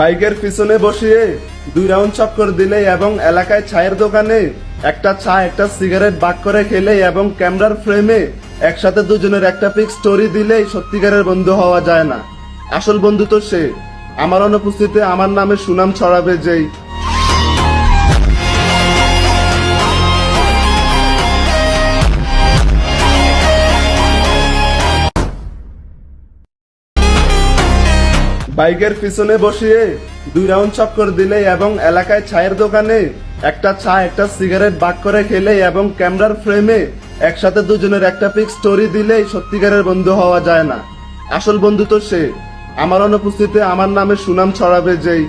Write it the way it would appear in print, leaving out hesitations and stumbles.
বাইকের পিছনে বসিয়ে 2 রাউন্ড চক্কর দিলে এবং এলাকায় চায়ের দোকানে একটা চা একটা সিগারেট ভাগ করে খেলে এবং ক্যামেরার ফ্রেমে একসাথে দুজনের একটা পিক স্টোরি দিলেই সত্যিকারের বন্ধু হওয়া যায় না। আসল বন্ধু তো সে আমার অনুপস্থিতিতে আমার নামে সুনাম ছড়াবে যেই। বাইকের পিছনে বসিয়ে 2 রাউন্ড চক্কর দিলে এবং এলাকায় চায়ের দোকানে একটা চা একটা সিগারেট ভাগ করে খেলে এবং ক্যামেরার ফ্রেমে একসাথে দুজনের একটা পিক স্টোরি দিলেই সত্যিকারের বন্ধু হওয়া যায় না। আসল বন্ধু তো সে আমার অনুপস্থিতিতে আমার নামে সুনাম ছড়াবে যেই।